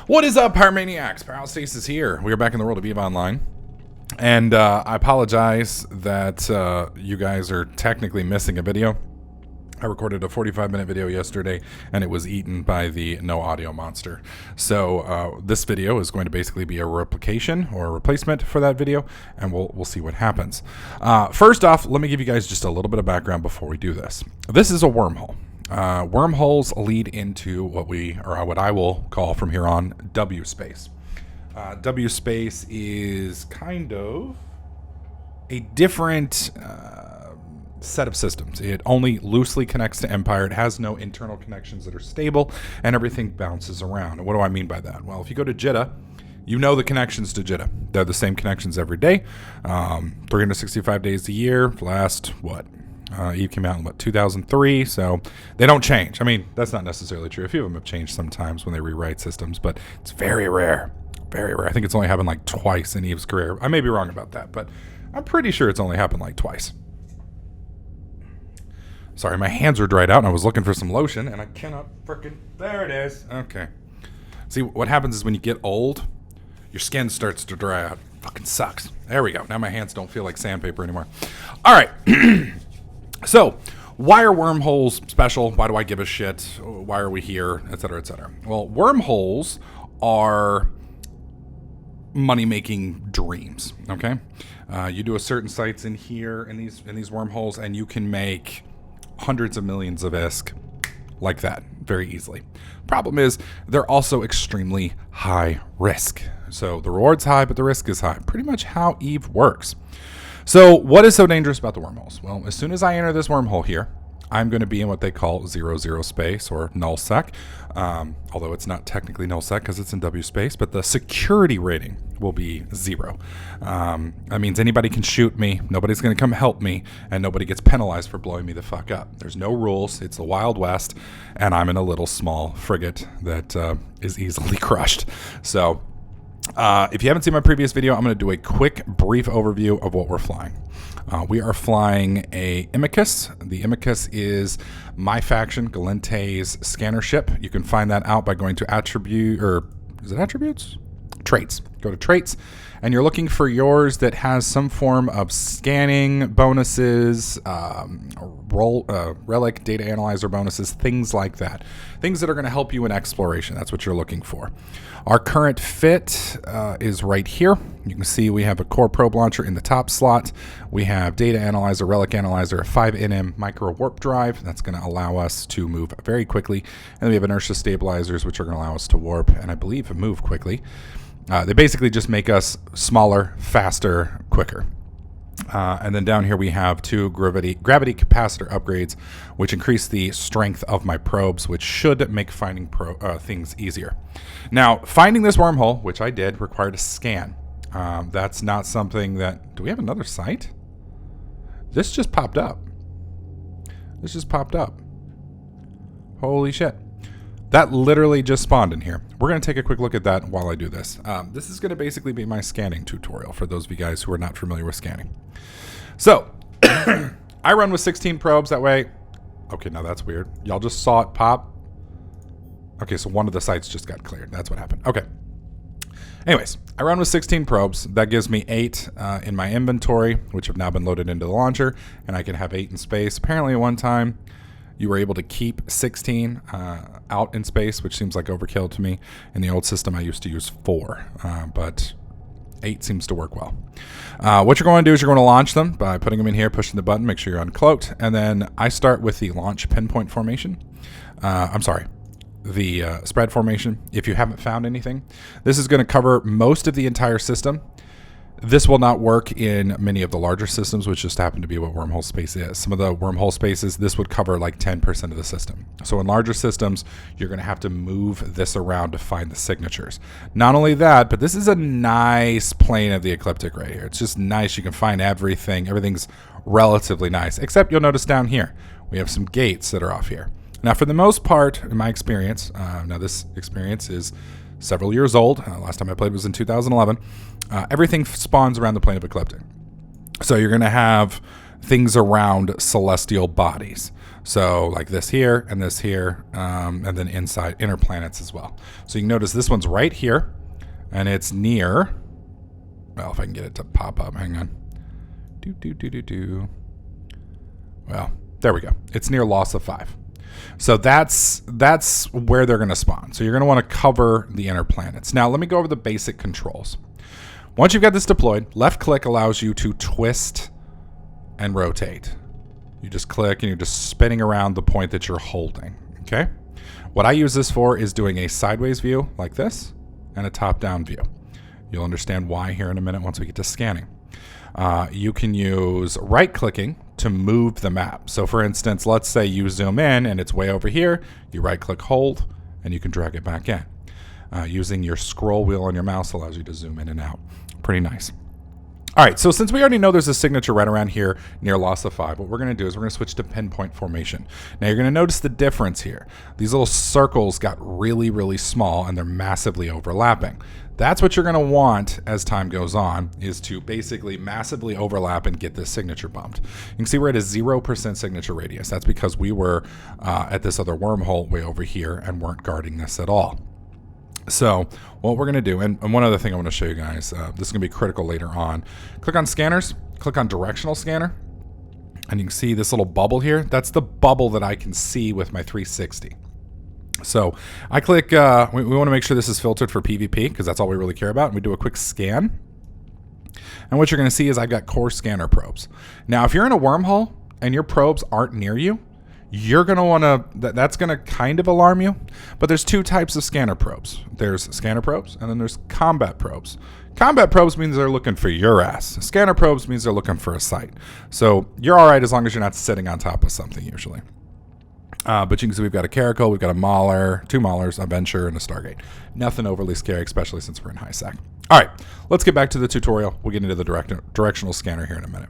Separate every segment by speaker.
Speaker 1: What is up, Pyromaniacs? Paralystasis here. We are back in the world of EVE Online. And I apologize that you guys are technically missing a video. I recorded a 45-minute video yesterday, and it was eaten by the no audio monster. So this video is going to basically be a replication or a replacement for that video, and we'll see what happens. First off, let me give you guys just a little bit of background before we do this. This is a wormhole. Wormholes lead into what I will call from here on wspace. Wspace is kind of a different set of systems. It only loosely connects to Empire. It has no internal connections that are stable, and everything bounces around. And what do I mean by that? Well, if you go to Jitta, you know the connections to Jitta. They're the same connections every day, 365 days a year. Last, EVE came out in 2003, so they don't change. I mean, that's not necessarily true. A few of them have changed sometimes when they rewrite systems, but it's very rare. Very rare. I think it's only happened like twice in EVE's career. I may be wrong about that, but I'm pretty sure it's only happened like twice. Sorry, my hands are dried out and I was looking for some lotion and I cannot frickin'... There it is. Okay. See, what happens is when you get old, your skin starts to dry out. Fucking sucks. There we go. Now my hands don't feel like sandpaper anymore. All right. So, why are wormholes special? Why do I give a shit? Why are we here? Et cetera, et cetera. Well, wormholes are money-making dreams, okay? You do a certain sites in here, in these wormholes, and you can make hundreds of millions of ISK like that very easily. Problem is, they're also extremely high risk. So the reward's high, but the risk is high. Pretty much how EVE works. So what is so dangerous about the wormholes? Well, as soon as I enter this wormhole here, I'm going to be in what they call 0-0 space or nullsec, although it's not technically nullsec because it's in wspace, but the security rating will be 0. That means anybody can shoot me, nobody's going to come help me, and nobody gets penalized for blowing me the fuck up. There's no rules, it's the Wild West, and I'm in a little small frigate that is easily crushed. So if you haven't seen my previous video, I'm going to do a quick, brief overview of what we're flying. We are flying a Imicus. The Imicus is my faction, Galente's scanner ship. You can find that out by going to attributes? Traits. Go to traits, and you're looking for yours that has some form of scanning bonuses, relic, data analyzer bonuses, things like that. Things that are going to help you in exploration. That's what you're looking for. Our current fit is right here. You can see we have a core probe launcher in the top slot. We have data analyzer, relic analyzer, a 5nm micro warp drive. That's going to allow us to move very quickly. And then we have inertia stabilizers, which are going to allow us to warp and I believe move quickly. They basically just make us smaller, faster, quicker. And then down here we have 2 gravity capacitor upgrades, which increase the strength of my probes, which should make finding things easier. Now, finding this wormhole, which I did, required a scan. That's not something that... Do we have another site? This just popped up. Holy shit. That literally just spawned in here. We're going to take a quick look at that while I do this. This is going to basically be my scanning tutorial for those of you guys who are not familiar with scanning. So, I run with 16 probes that way. Okay, now that's weird. Y'all just saw it pop. Okay, so one of the sites just got cleared. That's what happened. Okay. Anyways, I run with 16 probes. That gives me 8 in my inventory, which have now been loaded into the launcher, and I can have 8 in space. Apparently at one time, you were able to keep 16 out in space, which seems like overkill to me. In the old system, I used to use 4, but 8 seems to work well. What you're going to do is you're going to launch them by putting them in here, pushing the button, make sure you're uncloaked, and then I start with the launch pinpoint formation. The spread formation, if you haven't found anything. This is going to cover most of the entire system. This will not work in many of the larger systems, which just happen to be what wormhole space is. Some of the wormhole spaces, this would cover like 10% of the system. So in larger systems, you're going to have to move this around to find the signatures. Not only that, but this is a nice plane of the ecliptic right here. It's just nice. You can find everything. Everything's relatively nice, except you'll notice down here, we have some gates that are off here. Now, for the most part, in my experience, now this experience is several years old. Last time I played was in 2011. Everything spawns around the plane of ecliptic. So you're going to have things around celestial bodies. So like this here, and then inside inner planets as well. So you can notice this one's right here, and it's near, well, if I can get it to pop up, hang on. Well, there we go. It's near loss of 5. So that's where they're going to spawn. So you're going to want to cover the inner planets. Now, let me go over the basic controls. Once you've got this deployed, left click allows you to twist and rotate. You just click and you're just spinning around the point that you're holding, okay? What I use this for is doing a sideways view like this and a top-down view. You'll understand why here in a minute once we get to scanning. You can use right-clicking to move the map. So for instance, let's say you zoom in and it's way over here. You right-click, hold, and you can drag it back in. Using your scroll wheel on your mouse allows you to zoom in and out. Pretty nice. All right, so since we already know there's a signature right around here near loss of 5, what we're going to do is we're going to switch to pinpoint formation. Now you're going to notice the difference here. These little circles got really, really small and they're massively overlapping. That's what you're going to want as time goes on, is to basically massively overlap and get this signature bumped. You can see we're at a 0% signature radius. That's because we were at this other wormhole way over here and weren't guarding this at all. So what we're going to do, and one other thing I want to show you guys, this is going to be critical later on. Click on scanners, click on directional scanner, and you can see this little bubble here. That's the bubble that I can see with my 360. So I click, we want to make sure this is filtered for PvP because that's all we really care about. And we do a quick scan. And what you're going to see is I've got core scanner probes. Now, if you're in a wormhole and your probes aren't near you, you're going to want to, that's going to kind of alarm you. But there's two types of scanner probes. There's scanner probes and then there's combat probes. Combat probes means they're looking for your ass. Scanner probes means they're looking for a site. So you're all right as long as you're not sitting on top of something usually. But you can see we've got a Caracal, we've got a Mauler, 2 Maulers, a Venture, and a Stargate. Nothing overly scary, especially since we're in high sec. All right, let's get back to the tutorial. We'll get into the directional scanner here in a minute.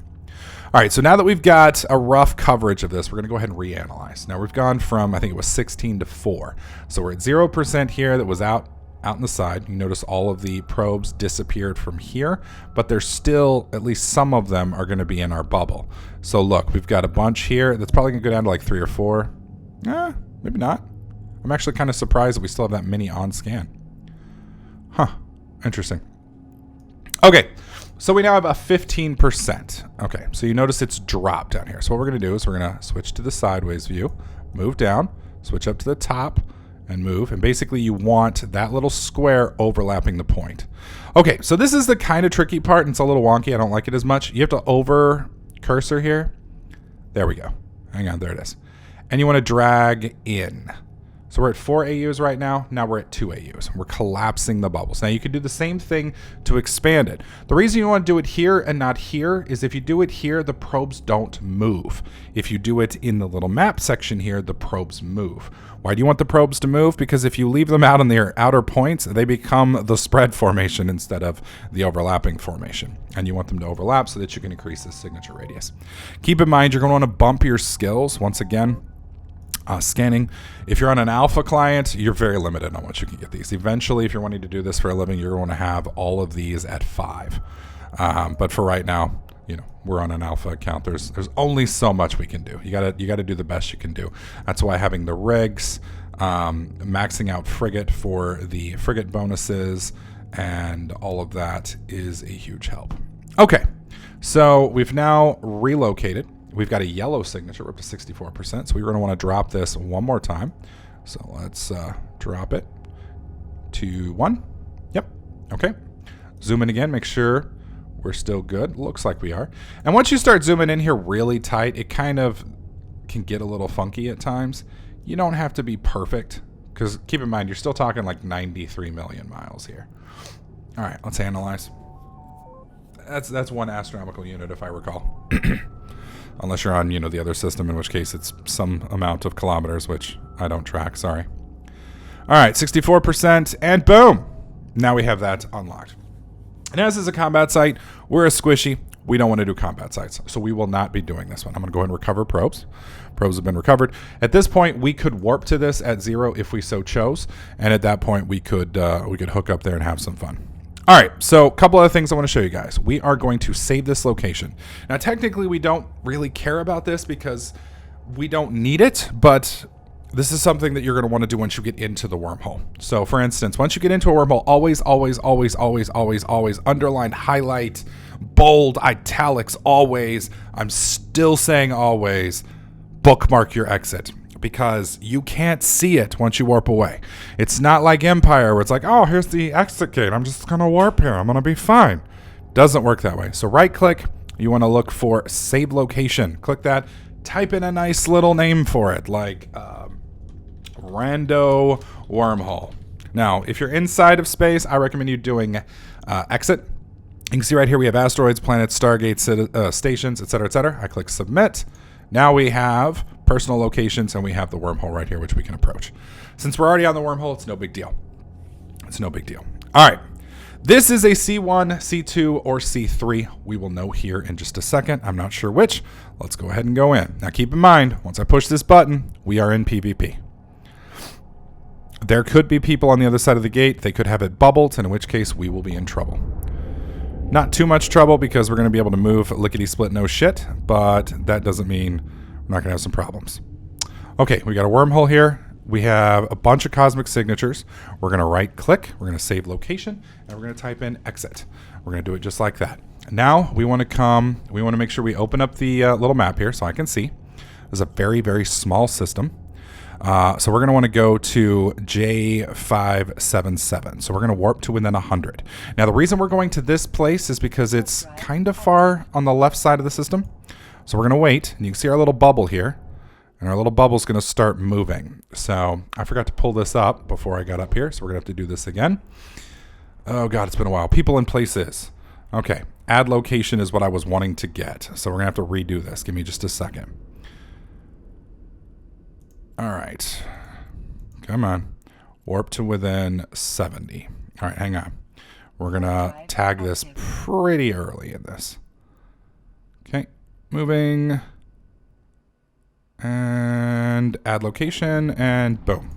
Speaker 1: All right, so now that we've got a rough coverage of this, we're going to go ahead and reanalyze. Now we've gone from, I think it was 16 to 4. So we're at 0% here that was out in the side. You notice all of the probes disappeared from here, but there's still, at least some of them are going to be in our bubble. So look, we've got a bunch here. That's probably going to go down to like 3 or 4. Maybe not. I'm actually kind of surprised that we still have that many on scan. Huh, interesting. Okay, so we now have a 15%. Okay, so you notice it's dropped down here. So what we're going to do is we're going to switch to the sideways view, move down, switch up to the top, and move. And basically you want that little square overlapping the point. Okay, so this is the kind of tricky part, and it's a little wonky. I don't like it as much. You have to over cursor here. There we go. Hang on, there it is. And you want to drag in. So we're at 4 AUs right now. Now we're at 2 AUs. We're collapsing the bubbles. Now you can do the same thing to expand it. The reason you want to do it here and not here is if you do it here, the probes don't move. If you do it in the little map section here, the probes move. Why do you want the probes to move? Because if you leave them out on their outer points, they become the spread formation instead of the overlapping formation. And you want them to overlap so that you can increase the signature radius. Keep in mind, you're going to want to bump your skills once again. Scanning. If you're on an alpha client, you're very limited on what you can get these. Eventually, if you're wanting to do this for a living, you're going to have all of these at 5. But for right now, you know, we're on an alpha account. There's only so much we can do. You gotta do the best you can do. That's why having the rigs, maxing out frigate for the frigate bonuses, and all of that is a huge help. Okay, so we've now relocated. We've got a yellow signature. We're up to 64%. So we're going to want to drop this one more time. So let's drop it to 1. Yep. Okay. Zoom in again. Make sure we're still good. Looks like we are. And once you start zooming in here really tight, it kind of can get a little funky at times. You don't have to be perfect because keep in mind, you're still talking like 93 million miles here. All right. Let's analyze. That's one astronomical unit if I recall. Unless you're on, you know, the other system, in which case it's some amount of kilometers, which I don't track, sorry. All right, 64%, and boom! Now we have that unlocked. And as is a combat site, we're a squishy. We don't want to do combat sites, so we will not be doing this one. I'm going to go ahead and recover probes. Probes have been recovered. At this point, we could warp to this at 0 if we so chose, and at that point, we could hook up there and have some fun. All right, so a couple other things I want to show you guys. We are going to save this location. Now, technically, we don't really care about this because we don't need it, but this is something that you're going to want to do once you get into the wormhole. So, for instance, once you get into a wormhole, always underline, highlight, bold, italics, always. I'm still saying always bookmark your exit, because you can't see it once you warp away. It's not like Empire where it's like, oh, here's the exit gate. I'm just going to warp here. I'm going to be fine. Doesn't work that way. So right click, you want to look for save location. Click that. Type in a nice little name for it, like Rando Wormhole. Now, if you're inside of space, I recommend you doing exit. You can see right here we have asteroids, planets, stargates, stations, etc., etc. I click submit. Now we have personal locations, and we have the wormhole right here, which we can approach. Since we're already on the wormhole, it's no big deal. It's no big deal. All right. This is a C1, C2, or C3. We will know here in just a second. I'm not sure which. Let's go ahead and go in. Now keep in mind, once I push this button, we are in PvP. There could be people on the other side of the gate. They could have it bubbled, and in which case we will be in trouble. Not too much trouble because we're going to be able to move lickety-split no shit, but that doesn't mean we're not going to have some problems. Okay, we got a wormhole here. We have a bunch of cosmic signatures. We're going to right-click. We're going to save location, and we're going to type in exit. We're going to do it just like that. Now we want to make sure we open up the little map here so I can see. This is a very, very small system. So we're going to want to go to J577. So we're going to warp to within 100. Now the reason we're going to this place is because it's kind of far on the left side of the system. So we're going to wait, and you can see our little bubble here. And our little bubble's going to start moving. So I forgot to pull this up before I got up here, so we're going to have to do this again. Oh God, it's been a while. People and places. Okay, add location is what I was wanting to get. So we're going to have to redo this. Give me just a second. All right, come on. Warp to within 70. All right, hang on. We're going to tag this pretty early in this. Okay, moving. And add location, and boom.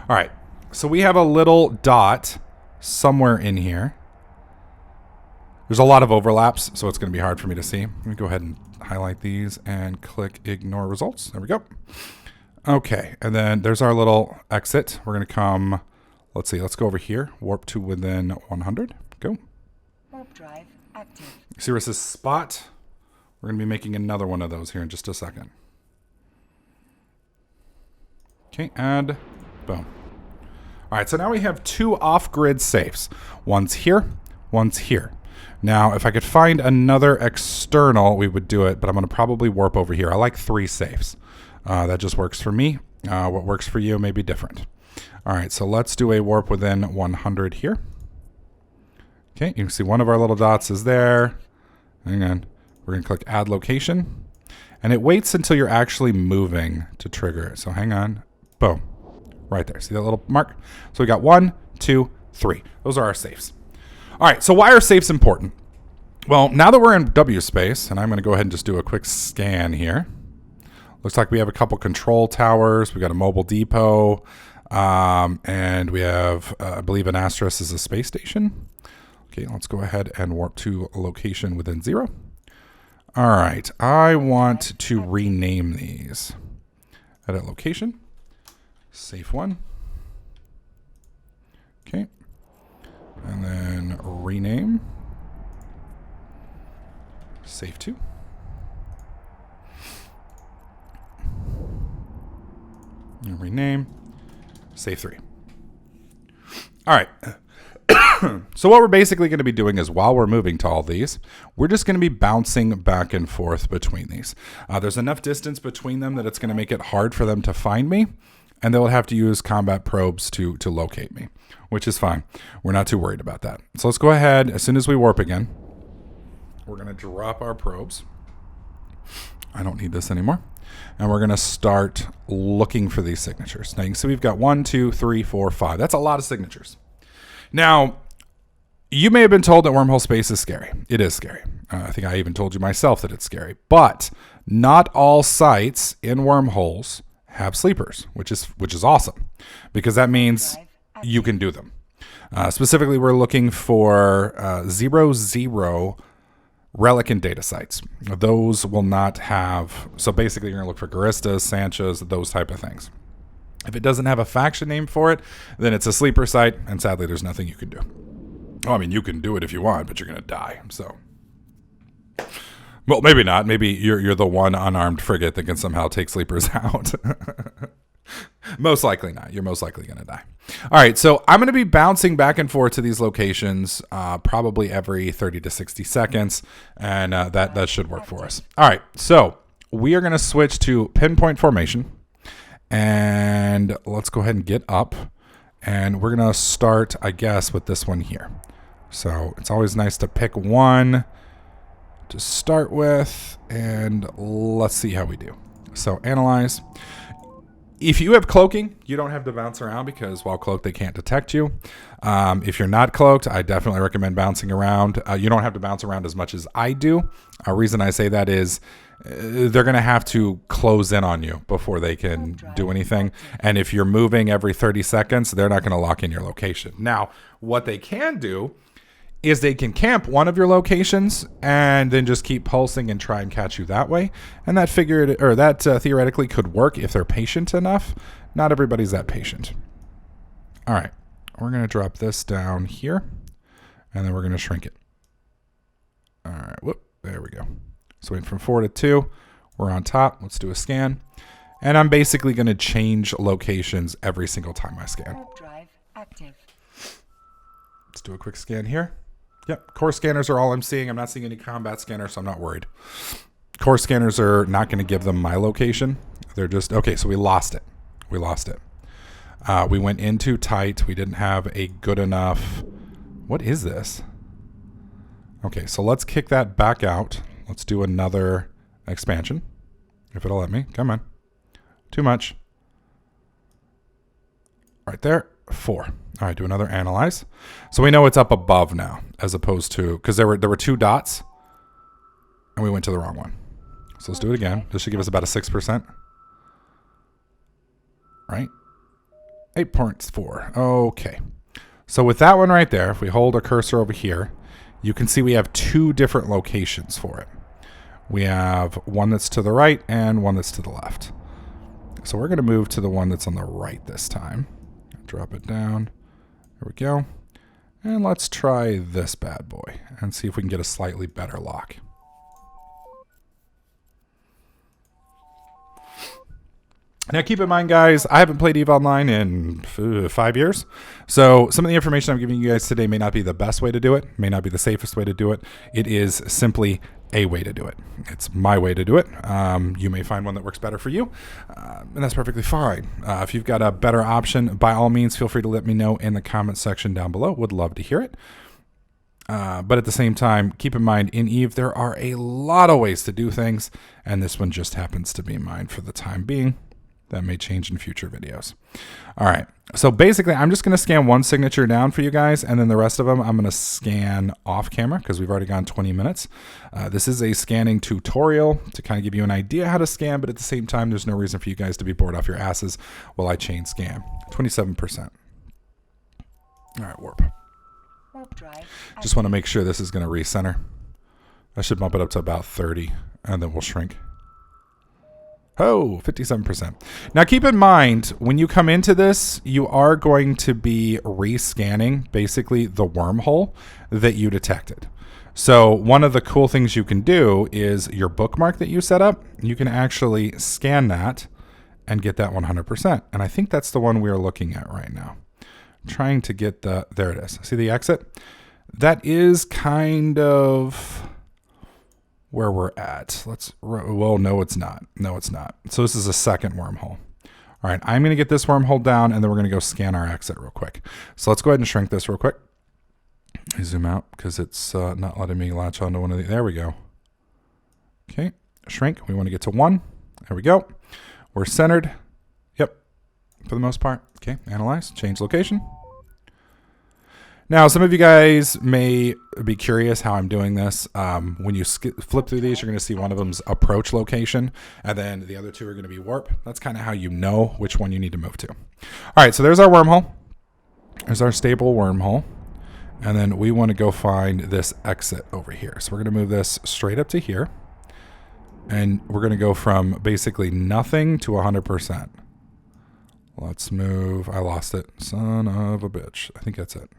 Speaker 1: All right, so we have a little dot somewhere in here. There's a lot of overlaps, so it's going to be hard for me to see. Let me go ahead and highlight these and click ignore results. There we go. Okay, and then there's our little exit. We're going to come, let's see, let's go over here. Warp to within 100. Go.
Speaker 2: Warp drive active.
Speaker 1: See where it says spot? We're going to be making another one of those here in just a second. Okay, add, boom. All right, so now we have two off-grid safes. One's here, one's here. Now, if I could find another external, we would do it, but I'm going to probably warp over here. I like 3 safes. That just works for me. What works for you may be different. All right, so let's do a warp within 100 here. Okay, you can see one of our little dots is there. Hang on. We're going to click add location. And it waits until you're actually moving to trigger it. So hang on. Boom. Right there. See that little mark? So we got 1, 2, 3. Those are our safes. All right, so why are safes important? Well, now that we're in W space, and I'm going to go ahead and just do a quick scan here. Looks like we have a couple control towers. We got a mobile depot. And we have, I believe, an asterisk is a space station. Okay, let's go ahead and warp to a location within 0. All right, I want to rename these. Edit location. Safe 1. Okay. And then rename. Safe 2. And rename. Safe 3. All right. So what we're basically going to be doing is while we're moving to all these, we're just going to be bouncing back and forth between these. There's enough distance between them that it's going to make it hard for them to find me, and they'll have to use combat probes to locate me, which is fine. We're not too worried about that. So let's go ahead. As soon as we warp again, we're going to drop our probes. I don't need this anymore. And we're going to start looking for these signatures. Now you can see we've got 1, 2, 3, 4, 5. That's a lot of signatures. Now, you may have been told that wormhole space is scary. It is scary. I think I even told you myself that it's scary. But not all sites in wormholes have sleepers, which is awesome, because that means you can do them. Specifically, we're looking for 0, relic and data sites. Those will not have, so basically you're going to look for Garistas, Sanchas, those type of things. If it doesn't have a faction name for it, then it's a sleeper site, and sadly there's nothing you can do. Oh, I mean, you can do it if you want, but you're going to die, so. Well, maybe not. Maybe you're the one unarmed frigate that can somehow take sleepers out. Most likely not. You're most likely going to die. All right, so I'm going to be bouncing back and forth to these locations probably every 30 to 60 seconds, and that should work for us. All right, so we are going to switch to pinpoint formation, and let's go ahead and get up, and we're going to start, I guess, with this one here. So it's always nice to pick one to start with, and let's see how we do. So analyze. If you have cloaking, you don't have to bounce around because while cloaked, they can't detect you. If you're not cloaked, I definitely recommend bouncing around. You don't have to bounce around as much as I do. A reason I say that is they're going to have to close in on you before they can do anything. And if you're moving every 30 seconds, they're not going to lock in your location. Now, what they can do is they can camp one of your locations and then just keep pulsing and try and catch you that way. And that theoretically could work if they're patient enough. Not everybody's that patient. All right, we're going to drop this down here, and then we're going to shrink it. All right, whoop, there we go. So went from 4 to 2. We're on top. Let's do a scan. And I'm basically going to change locations every single time I scan.
Speaker 2: Warp drive active.
Speaker 1: Let's do a quick scan here. Yep, core scanners are all I'm seeing. I'm not seeing any combat scanners, so I'm not worried. Core scanners are not going to give them my location. They're just, okay, so we lost it. We lost it. We went in too tight. We didn't have a good enough, what is this? Okay, so let's kick that back out. Let's do another expansion, if it'll let me. Come on. Too much. Right there, 4. All right, do another analyze. So we know it's up above now, as opposed to, because there were 2 dots, and we went to the wrong one. So let's do it again. This should give us about a 6%. Right? 8.4. Okay. So with that one right there, if we hold a cursor over here, you can see we have 2 different locations for it. We have one that's to the right and one that's to the left. So we're going to move to the one that's on the right this time. Drop it down. There we go. And let's try this bad boy and see if we can get a slightly better lock. Now keep in mind, guys, I haven't played EVE Online in 5 years. So some of the information I'm giving you guys today may not be the best way to do it, may not be the safest way to do it. It is simply a way to do it. It's my way to do it. You may find one that works better for you, and that's perfectly fine. If you've got a better option, by all means, feel free to let me know in the comment section down below. Would love to hear it. But at the same time, keep in mind, in EVE, there are a lot of ways to do things, and this one just happens to be mine for the time being. That may change in future videos. All right. So basically, I'm just going to scan one signature down for you guys, and then the rest of them I'm going to scan off camera because we've already gone 20 minutes. This is a scanning tutorial to kind of give you an idea how to scan, but at the same time, there's no reason for you guys to be bored off your asses while I chain scan. 27%. All right, warp.
Speaker 2: Warp drive.
Speaker 1: Just want to make sure this is going to recenter. I should bump it up to about 30, and then we'll shrink. Oh, 57%. Now keep in mind, when you come into this, you are going to be rescanning basically the wormhole that you detected. So one of the cool things you can do is your bookmark that you set up, you can actually scan that and get that 100%. And I think that's the one we are looking at right now. I'm trying to get the, there it is. See the exit? That is kind of where we're at. Well, no, it's not. No, it's not. So this is a second wormhole. All right, I'm going to get this wormhole down, and then we're going to go scan our exit real quick. So let's go ahead and shrink this real quick. I zoom out because it's not letting me latch onto one of the, there we go. Okay, shrink. We want to get to 1. There we go. We're centered. Yep, for the most part. Okay, analyze, change location. Now, some of you guys may be curious how I'm doing this. When you flip through these, you're going to see one of them's approach location, and then the other 2 are going to be warp. That's kind of how you know which one you need to move to. All right, so there's our wormhole. There's our stable wormhole. And then we want to go find this exit over here. So we're going to move this straight up to here. And we're going to go from basically nothing to 100%. Let's move. I lost it. Son of a bitch. I think that's it.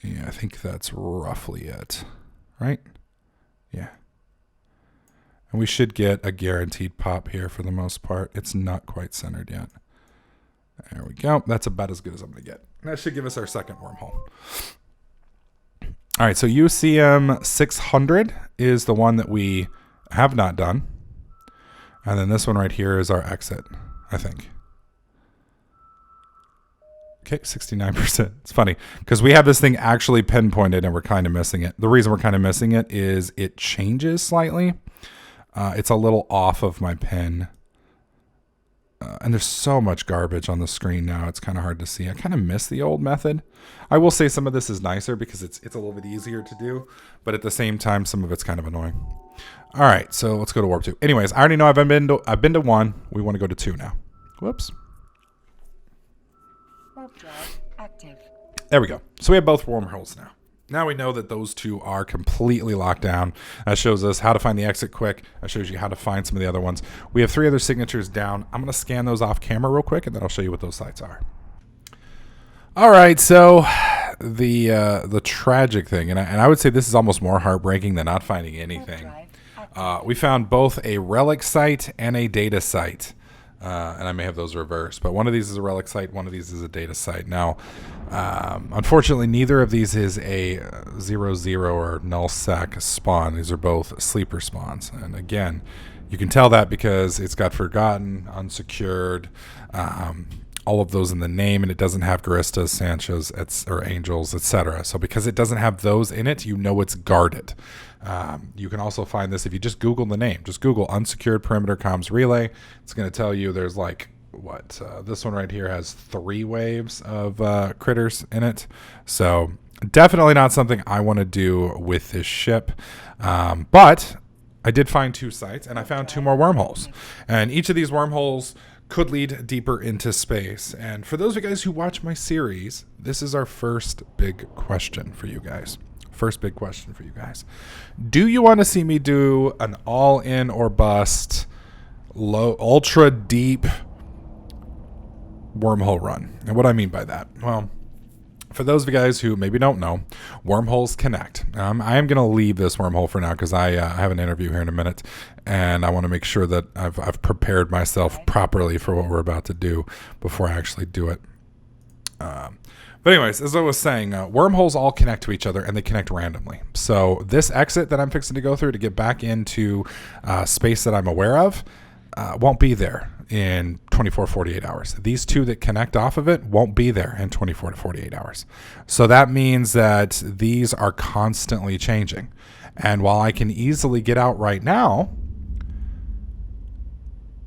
Speaker 1: Yeah, I think that's roughly it. Right? Yeah. And we should get a guaranteed pop here for the most part. It's not quite centered yet. There we go. That's about as good as I'm going to get. That should give us our second wormhole. All right, so UCM 600 is the one that we have not done. And then this one right here is our exit, I think. Okay, 69%. It's funny because we have this thing actually pinpointed and we're kind of missing it. The reason we're kind of missing it is it changes slightly. It's a little off of my pin. And there's so much garbage on the screen now. It's kind of hard to see. I kind of miss the old method. I will say some of this is nicer because it's a little bit easier to do. But at the same time, some of it's kind of annoying. All right, so let's go to warp 2. Anyways, I already know I've been to 1. We want to go to 2 now. Whoops.
Speaker 2: Warp drive active.
Speaker 1: There we go. So we have both wormholes now. Now we know that those two are completely locked down. That shows us how to find the exit quick. That shows you how to find some of the other ones. We have 3 other signatures down. I'm going to scan those off camera real quick, and then I'll show you what those sites are. All right, so the tragic thing, and I would say this is almost more heartbreaking than not finding anything. We found both a relic site and a data site. And I may have those reversed, but one of these is a relic site, one of these is a data site. Now, unfortunately, neither of these is a 0/0 or null sec spawn. These are both sleeper spawns. And again, you can tell that because it's got forgotten, unsecured, all of those in the name, and it doesn't have Garistas, Sanchos, or Angels, etc. So because it doesn't have those in it, you know it's guarded. You can also find this if you just Google the name. Just Google unsecured perimeter comms relay. It's going to tell you there's like, this one right here has 3 waves of critters in it. So definitely not something I want to do with this ship. But I did find 2 sites, and I found 2 more wormholes. And each of these wormholes could lead deeper into space. And for those of you guys who watch my series, this is our first big question for you guys. First big question for you guys. Do you want to see me do an all-in or bust, ultra deep wormhole run? And what I mean by that? Well, for those of you guys who maybe don't know, wormholes connect. I am going to leave this wormhole for now because I have an interview here in a minute, and I want to make sure that I've prepared myself properly for what we're about to do before I actually do it. But anyways, as I was saying, wormholes all connect to each other, and they connect randomly. So this exit that I'm fixing to go through to get back into space that I'm aware of won't be there in 24 to 48 hours. These 2 that connect off of it won't be there in 24 to 48 hours. So that means that these are constantly changing. And while I can easily get out right now,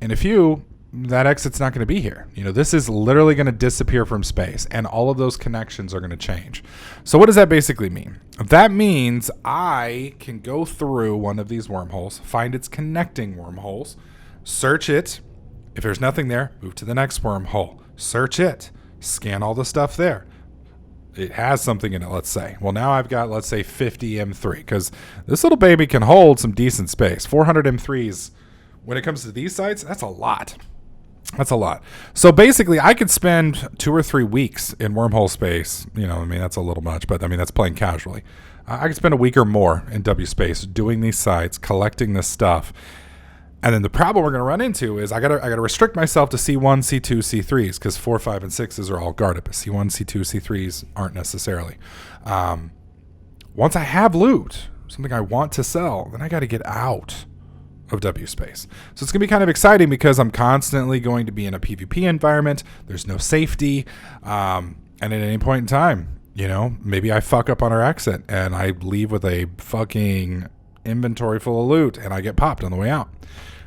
Speaker 1: in a few, that exit's not going to be here. You know, this is literally going to disappear from space, and all of those connections are going to change. So what does that basically mean? That means I can go through one of these wormholes, find its connecting wormholes, search it. If there's nothing there, move to the next wormhole, search it, scan all the stuff there. It has something in it, let's say. Well, now I've got, let's say, 50 M3, because this little baby can hold some decent space. 400 M3s, when it comes to these sites, that's a lot. That's a lot. So basically, I could spend 2 or 3 weeks in wormhole space. You know, I mean, that's a little much, but I mean, that's playing casually. I could spend a week or more in W space doing these sites, collecting this stuff. And then the problem we're going to run into is I gotta restrict myself to C1, C2, C3s, because 4, 5, and 6s are all guarded, but C1, C2, C3s aren't necessarily. Once I have loot, something I want to sell, then I got to get out of W space. So it's going to be kind of exciting because I'm constantly going to be in a PvP environment. There's no safety. And at any point in time, you know, maybe I fuck up on our exit and I leave with a fucking inventory full of loot and I get popped on the way out.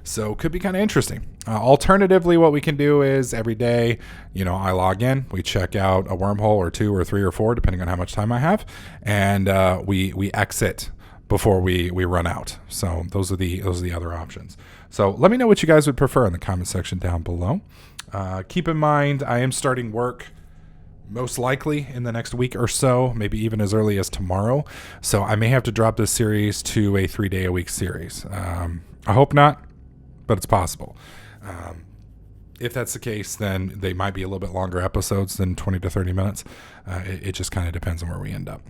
Speaker 1: So it could be kind of interesting. Alternatively, what we can do is every day, you know, I log in, we check out a wormhole or 2 or 3 or 4, depending on how much time I have, and we exit before we run out. So those are the other options. So let me know what you guys would prefer in the comment section down below. Keep in mind, I am starting work most likely in the next week or so, maybe even as early as tomorrow. So I may have to drop this series to a 3-day-a-week series. I hope not, but it's possible. If that's the case, then they might be a little bit longer episodes than 20 to 30 minutes. It just kind of depends on where we end up.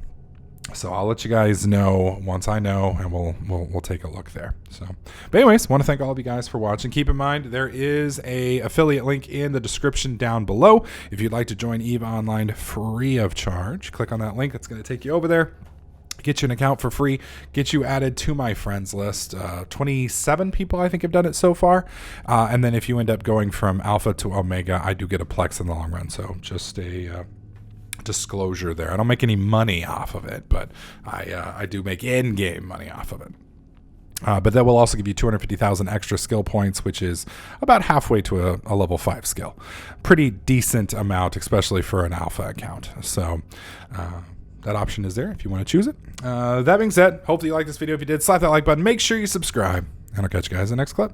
Speaker 1: So I'll let you guys know once I know, and we'll take a look there. So, but anyways, want to thank all of you guys for watching. Keep in mind there is a affiliate link in the description down below. If you'd like to join EVE Online free of charge, click on that link. That's going to take you over there. Get you an account for free, get you added to my friends list. 27 people, I think, have done it so far. And then if you end up going from alpha to omega, I do get a Plex in the long run. So just a disclosure there. I don't make any money off of it, but I do make in-game money off of it. But that will also give you 250,000 extra skill points, which is about halfway to a level 5 skill. Pretty decent amount, especially for an alpha account. So that option is there if you want to choose it. That being said, hopefully you liked this video. If you did, slap that like button. Make sure you subscribe, and I'll catch you guys in the next clip.